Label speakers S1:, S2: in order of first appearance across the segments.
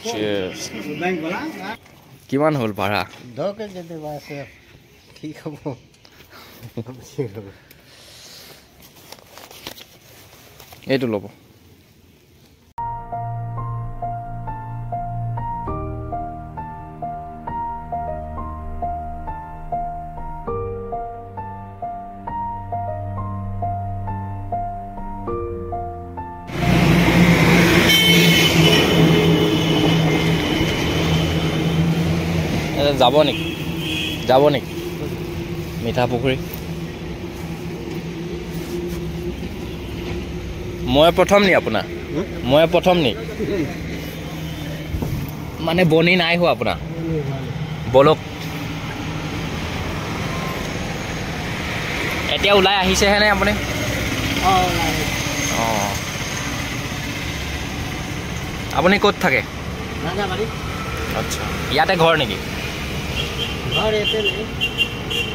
S1: Cheers. কিমান হ'ল ভাড়া?
S2: 2 কেজি দেবা আছে ঠিক হ'ব
S1: এইটো ল'ব যাব নেকি মিঠা পুখুৰী মই প্ৰথম নি আপোনাৰ মই প্ৰথম নি মানে বনি নাই হোৱা আপোনাৰ বলক এতিয়া ওলাই আহিছেহে নে আপুনি আপুনি ক'ত থাকে আচ্ছা ইয়াতে ঘৰ নেকি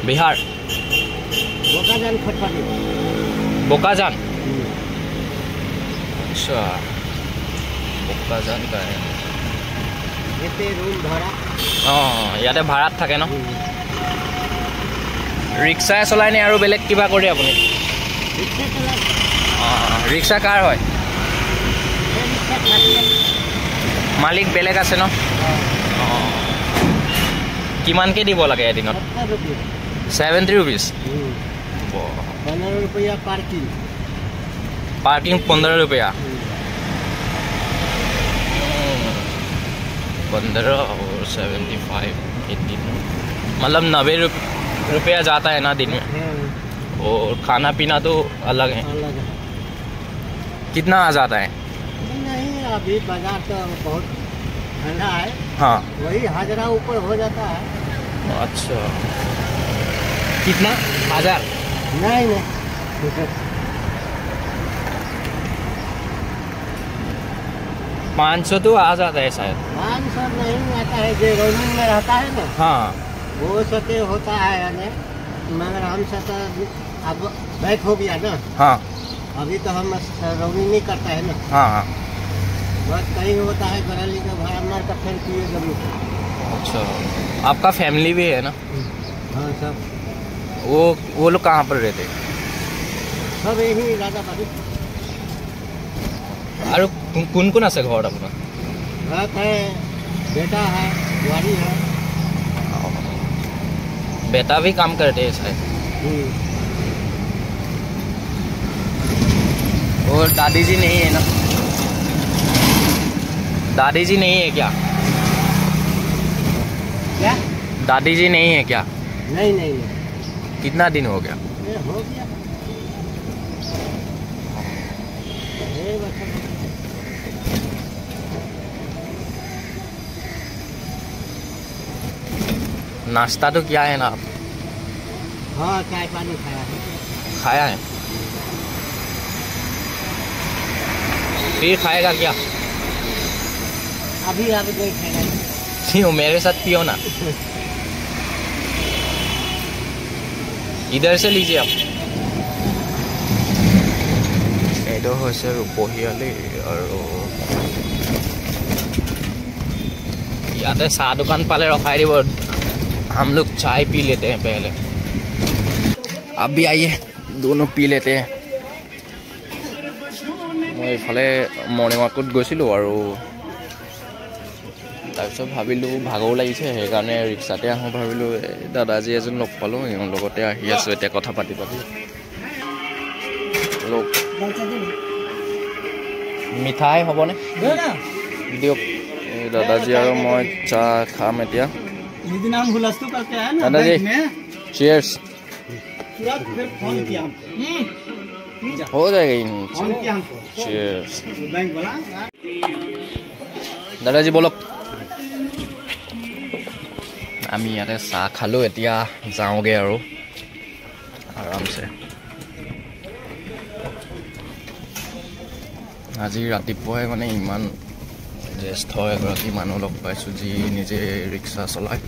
S1: बिहार बोकाजान अच्छा बोकाजान का है ইয়াতে ভাড়াত থাকে ন ৰিক্সাই চলাই নে আৰু বেলেগ কিবা কৰে আপুনি ৰিক্সা কাৰ হয় মালিক বেলেগ আছে ন কিমানকে দিব লাগে এদিনত 70 रुपीस
S2: 15 रुपया
S1: पार्किंग 15 रुपया 15 और 75 18 मतलब 90 रुपया जाता है ना दिन में और खाना पीना तो अलग है कितना आ जाता है
S2: नहीं अभी बाजार तो बहुत ठंडा है
S1: हाँ
S2: वही हाजरा ऊपर हो जाता है
S1: अच्छा कितना 1000
S2: नहीं
S1: 500 तो आ जाता है शायद
S2: 500 नहीं आता है जो रोमिंग में रहता है ना
S1: हाँ
S2: वो सके होता है मगर हम तो अब बैक हो गया ना
S1: हाँ
S2: अभी तो हम रोमिंग नहीं करता है ना
S1: हाँ हाँ
S2: बस कहीं होता है बरेली का भाड़ा मार का फिर पिए जमीन
S1: अच्छा आपका फैमिली भी है ना
S2: हाँ सब
S1: वो लोग कहाँ पर रहते
S2: सब यही राजाबाड़ी
S1: और कौन कौन আছে ঘৰত আপোনাৰ
S2: है बेटा है बुआरी है
S1: बेटा भी काम करते हैं शायद और दादी जी नहीं है ना दादी जी नहीं है क्या दादी जी नहीं है क्या
S2: नहीं
S1: कितना दिन हो गया
S2: हो गया
S1: नाश्ता तो किया है ना आप
S2: हाँ चाय पानी
S1: खाया है फिर खाएगा क्या
S2: अभी नहीं खाएगा
S1: क्यों मेरे साथ पियो ना इधर से लीजिए आप এইটো হৈছে ৰূপহীয়ালি আৰু ইয়াতে চাহ দোকান পালে ৰখাই দিব हम लोग चाय पी लेते हैं पहले आप भी आइए दोनों पी लेते हैं मैं इफाले मर्निंग वाकत গৈছিলোঁ আৰু তাৰপিছত ভাবিলোঁ ভাগৰ লাগিছে সেইকাৰণে ৰিক্সাতে আহোঁ ভাবিলোঁ দাদাজি এজন লগ পালোঁ ইহঁৰ লগতে আহি আছোঁ এতিয়া কথা পাতি লগ মিঠাই হ'বনে দিয়ক দাদাজি আৰু মই চাহ খাম এতিয়া दादाजी चीयर्स हो जाएगा चीयर्स दादाजी बोलक আমি ইয়াতে চাহ খালোঁ এতিয়া যাওঁগে আৰু আৰামছে আজি ৰাতিপুৱাই মানে ইমান জ্যেষ্ঠ এগৰাকী মানুহ লগ পাইছোঁ যি নিজে ৰিক্সা চলায়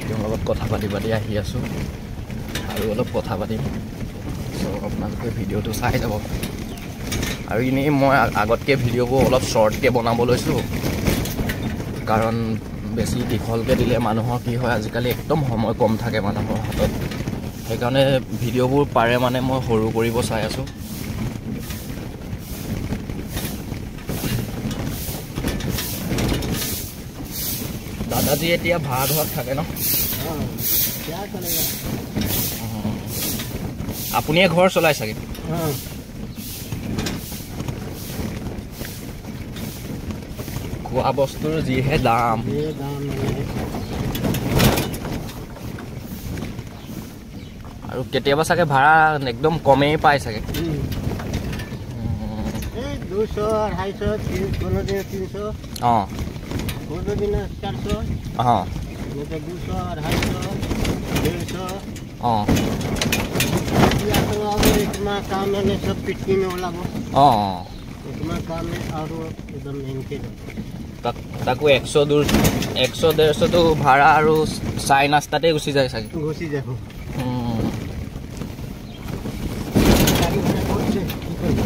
S1: তেওঁৰ লগত কথা পাতি আহি আছোঁ আৰু অলপ কথা পাতিম চ' আপোনালোকে ভিডিঅ'টো চাই যাব আৰু এনেই মই আগতকৈ ভিডিঅ'বোৰ অলপ শ্বৰ্টকৈ বনাব লৈছোঁ, কাৰণ বেছি দীঘলকৈ দিলে মানুহৰ কি হয় আজিকালি একদম সময় কম থাকে মানুহৰ হাতত, সেইকাৰণে ভিডিঅ'বোৰ পাৰে মানে মই সৰু কৰিব চাই আছোঁ। দাদাজী এতিয়া ভাড়া ঘৰত থাকে ন? আপুনিয়ে ঘৰ চলাই চাগে? খোৱা বস্তুৰ যিহে দাম, আৰু কেতিয়াবা চাগে ভাড়া একদম কমেই পায় চাগে।
S2: 200, 250, 300,
S1: অঁ
S2: 400,
S1: অঁ
S2: 200, 250, 150।
S1: অঁ
S2: इतना काम है सब पिटकी में ओलाबो।
S1: অঁ
S2: इतना काम है और एकदम इनके
S1: তাকো 100-150টো ভাড়া আৰু চাই নাস্তাতে গুচি যায় চাগে।
S2: घुसी যাব। गाड़ी भाड़ा बहुत से की करबो।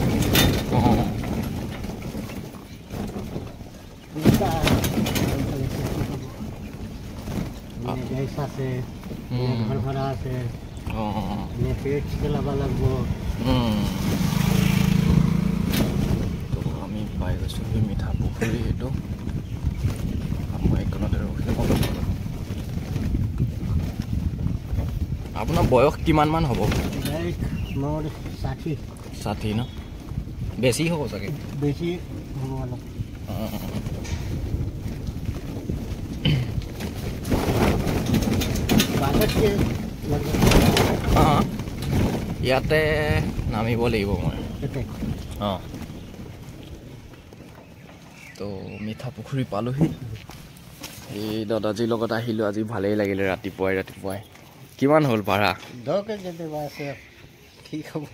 S2: जैसा से घर भाड़ा से पेट चलाब লাগবো।
S1: তো আমি পাই গৈছোঁ মিঠা পুখুৰী, এইটো মই এইখনতে ৰখিম অলপ। আপোনাৰ বয়স কিমানমান হ'ব?
S2: মোৰ 60
S1: ন? বেছি হ'ব চাগে?
S2: বেছি হ'ব অলপ।
S1: ইয়াতে নামিব লাগিব মই। অঁ তো মিঠা পুখুৰী পালোহি। এই দাদাজীৰ লগত আহিলোঁ আজি, ভালেই লাগিলে ৰাতিপুৱাই। কিমান হ'ল ভাড়া?
S2: 10 কেজি দিব আছে, ঠিক হ'ব।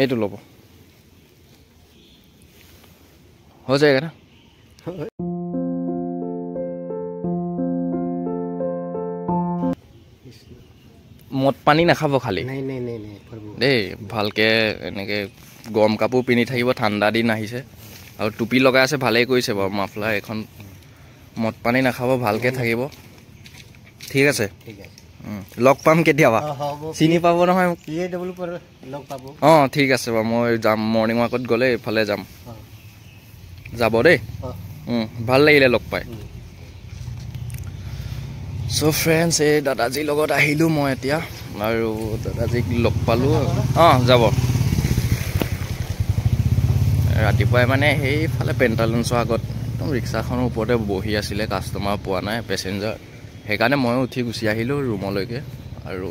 S1: এইটো ল'ব হৈ যায়গা না? মদ পানী নাখাব খালি দেই, ভালকৈ এনেকৈ গৰম কাপোৰ পিন্ধি থাকিব, ঠাণ্ডা দিন আহিছে। আৰু টুপি লগাই আছে, ভালেই কৰিছে বাৰু, মাফলাৰ এখন। মদ পানী নাখাব, ভালকৈ থাকিব, ঠিক আছে? লগ পাম কেতিয়াবা, চিনি পাব নহয় মোক। অঁ ঠিক আছে বাৰু, মই যাম মৰ্ণিং ৱাকত গ'লে এইফালে যাম, যাব দেই। ভাল লাগিলে লগ পাই। চ' ফ্ৰেণ্ডছ, এই দাদাজীৰ লগত আহিলোঁ মই এতিয়া, আৰু দাদাজীক লগ পালোঁ। অঁ যাব। ৰাতিপুৱাই মানে সেইফালে পেণ্টালুঞ্চৰ আগত একদম ৰিক্সাখনৰ ওপৰতে বহি আছিলে, কাষ্টমাৰ পোৱা নাই, পেচেঞ্জাৰ। সেইকাৰণে ময়ো উঠি গুচি আহিলোঁ ৰুমলৈকে, আৰু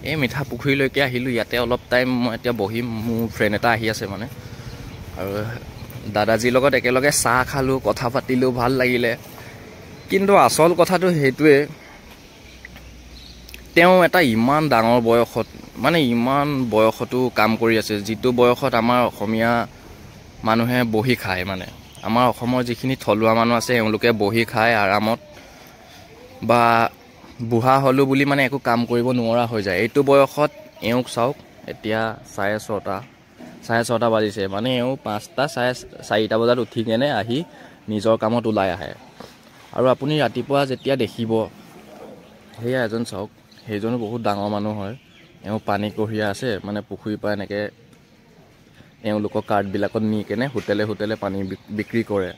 S1: এই মিঠা পুখুৰীলৈকে আহিলোঁ। ইয়াতে অলপ টাইম মই এতিয়া বহিম, মোৰ ফ্ৰেণ্ড এটা আহি আছে মানে, আৰু দাদাজীৰ লগত একেলগে চাহ খালোঁ, কথা পাতিলোঁ, ভাল লাগিলে। কিন্তু আচল কথাটো সেইটোৱে, তেওঁ এটা ইমান ডাঙৰ বয়সত, মানে ইমান বয়সতো কাম কৰি আছে, যিটো বয়সত আমাৰ অসমীয়া মানুহে বহি খায়। মানে আমাৰ অসমৰ যিখিনি থলুৱা মানুহ আছে, এওঁলোকে বহি খায় আৰামত, বা বুঢ়া হ'লোঁ বুলি মানে একো কাম কৰিব নোৱাৰা হৈ যায়। এইটো বয়সত এওঁক চাওক, এতিয়া 6:30 বাজিছে, মানে এওঁ 5টা 4:30 বজাত উঠি কেনে আহি নিজৰ কামত ওলাই আহে। আৰু আপুনি ৰাতিপুৱা যেতিয়া দেখিব, সেয়া এজন চাওক, সেইজনো বহুত ডাঙৰ মানুহ হয়। এওঁ পানী কঢ়িয়াই আছে, মানে পুখুৰীৰ পৰা এনেকৈ এওঁলোকৰ কাৰ্ডবিলাকত নি কেনে হোটেলে পানী বিক্ৰী কৰে।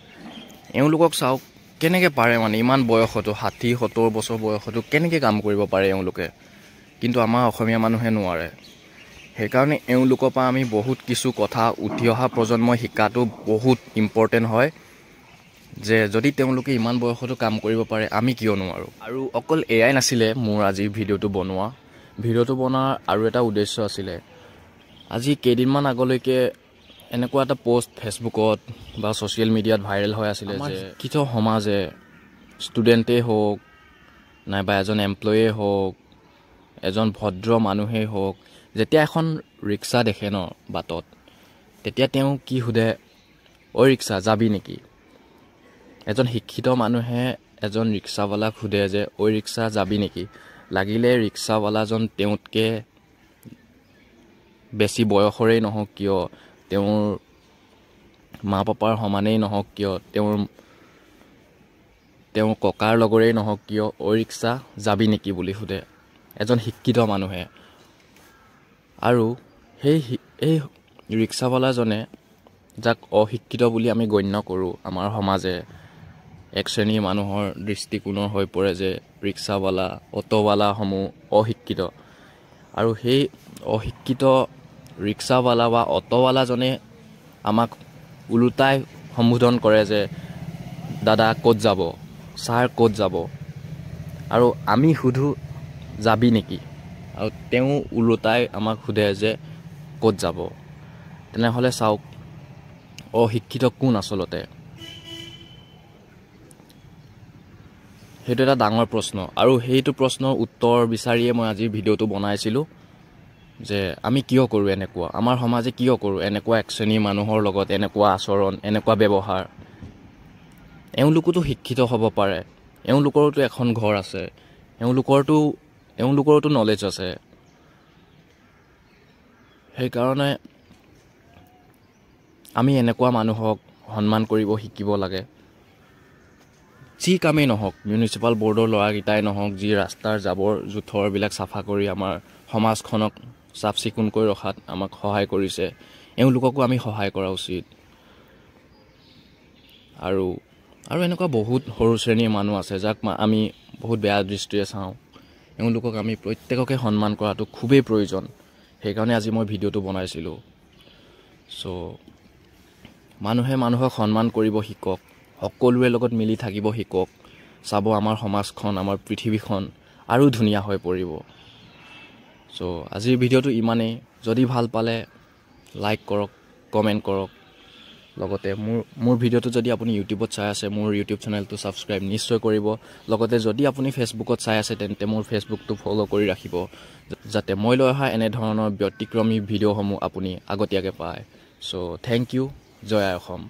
S1: এওঁলোকক চাওক কেনেকৈ পাৰে, মানে ইমান বয়সতো, 60-70 বছৰ বয়সতো কেনেকৈ কাম কৰিব পাৰে এওঁলোকে, কিন্তু আমাৰ অসমীয়া মানুহে নোৱাৰে। সেইকাৰণে এওঁলোকৰ পৰা আমি বহুত কিছু কথা উঠি অহা প্ৰজন্মই শিকাটো বহুত ইম্পৰ্টেণ্ট হয়, যে যদি তেওঁলোকে ইমান বয়সতো কাম কৰিব পাৰে, আমি কিয় নোৱাৰোঁ। আৰু অকল এয়াই নাছিলে মোৰ আজি ভিডিঅ'টো বনোৱাৰ আৰু এটা উদ্দেশ্য আছিলে। আজি কেইদিনমান আগলৈকে এনেকুৱা এটা পোষ্ট ফেচবুকত বা ছ'চিয়েল মিডিয়াত ভাইৰেল হৈ আছিলে, যে শিক্ষিত সমাজে, ষ্টুডেণ্টেই হওক, নাইবা এজন এমপ্লয়িয়ে হওক, এজন ভদ্ৰ মানুহেই হওক, যেতিয়া এখন ৰিক্সা দেখে ন বাটত, তেতিয়া তেওঁ কি সোধে, ঐ ৰিক্সা যাবি নেকি? এজন শিক্ষিত মানুহে এজন ৰিক্সাৱালাক সোধে যে ঐ ৰিক্সা যাবি নেকি, লাগিলে ৰিক্সাৱালাজন তেওঁতকৈ বেছি বয়সৰেই নহওক কিয়, তেওঁৰ মা পাপাৰ সমানেই নহওক কিয়, তেওঁৰ ককাৰ লগৰেই নহওক কিয়, ঐ ৰিক্সা যাবি নেকি বুলি সোধে এজন শিক্ষিত মানুহে। আৰু সেই ৰিক্সাৱালাজনে, যাক অশিক্ষিত বুলি আমি গণ্য কৰোঁ আমাৰ সমাজে, এক শ্ৰেণীৰ মানুহৰ দৃষ্টিকোণৰ হৈ পৰে যে ৰিক্সাৱালা অ'টোৱালাসমূহ অশিক্ষিত। আৰু সেই অশিক্ষিত ৰিক্সাৱালা বা অ'টোৱালাজনে আমাক ওলোটাই সম্বোধন কৰে যে দাদা ক'ত যাব, ছাৰ ক'ত যাব। আৰু আমি সোধোঁ যাবি নেকি, আৰু তেওঁ ওলোটাই আমাক সোধে যে ক'ত যাব। তেনেহ'লে চাওক অশিক্ষিত কোন আচলতে? সেইটো এটা ডাঙৰ প্ৰশ্ন। আৰু সেইটো প্ৰশ্নৰ উত্তৰ বিচাৰিয়ে মই আজি ভিডিঅ'টো বনাইছিলোঁ যে আমি কিয় কৰোঁ এনেকুৱা, আমাৰ সমাজে কিয় কৰোঁ এনেকুৱা এক শ্ৰেণীৰ মানুহৰ লগত এনেকুৱা আচৰণ, এনেকুৱা ব্যৱহাৰ। এওঁলোকোতো শিক্ষিত হ'ব পাৰে, এওঁলোকৰতো এখন ঘৰ আছে, এওঁলোকৰতো নলেজ আছে। সেইকাৰণে আমি এনেকুৱা মানুহক সন্মান কৰিব শিকিব লাগে। যি কামেই নহওক, মিউনিচিপাল বৰ্ডৰ ল'ৰাকেইটাই নহওক, যি ৰাস্তাৰ জাবৰ জোঁথৰবিলাক চাফা কৰি আমাৰ সমাজখনক চাফ চিকুণকৈ ৰখাত আমাক সহায় কৰিছে, এওঁলোককো আমি সহায় কৰা উচিত। আৰু এনেকুৱা বহুত সৰু শ্ৰেণীৰ মানুহ আছে যাক আমি বহুত বেয়া দৃষ্টিৰে চাওঁ, এওঁলোকক আমি প্ৰত্যেককে সন্মান কৰাটো খুবেই প্ৰয়োজন। সেইকাৰণে আজি মই ভিডিঅ'টো বনাইছিলোঁ। চ' মানুহে মানুহক সন্মান কৰিব শিকক, সকলোৰে লগত মিলি থাকিব শিকক, চাব আমাৰ সমাজখন, আমাৰ পৃথিৱীখন আৰু ধুনীয়া হৈ পৰিব। চ' আজিৰ ভিডিঅ'টো ইমানেই। যদি ভাল পালে লাইক কৰক, কমেণ্ট কৰক। লগতে মোৰ ভিডিঅ'টো যদি আপুনি ইউটিউবত চাই আছে, মোৰ ইউটিউব চেনেলটো ছাবস্ক্ৰাইব নিশ্চয় কৰিব। লগতে যদি আপুনি ফেচবুকত চাই আছে তেন্তে মোৰ ফেচবুকটো ফ'ল' কৰি ৰাখিব, যাতে মই লৈ অহা এনেধৰণৰ ব্যতিক্ৰমী ভিডিঅ'সমূহ আপুনি আগতীয়াকৈ পায়। চ' থেংক ইউ। জয় আই অসম।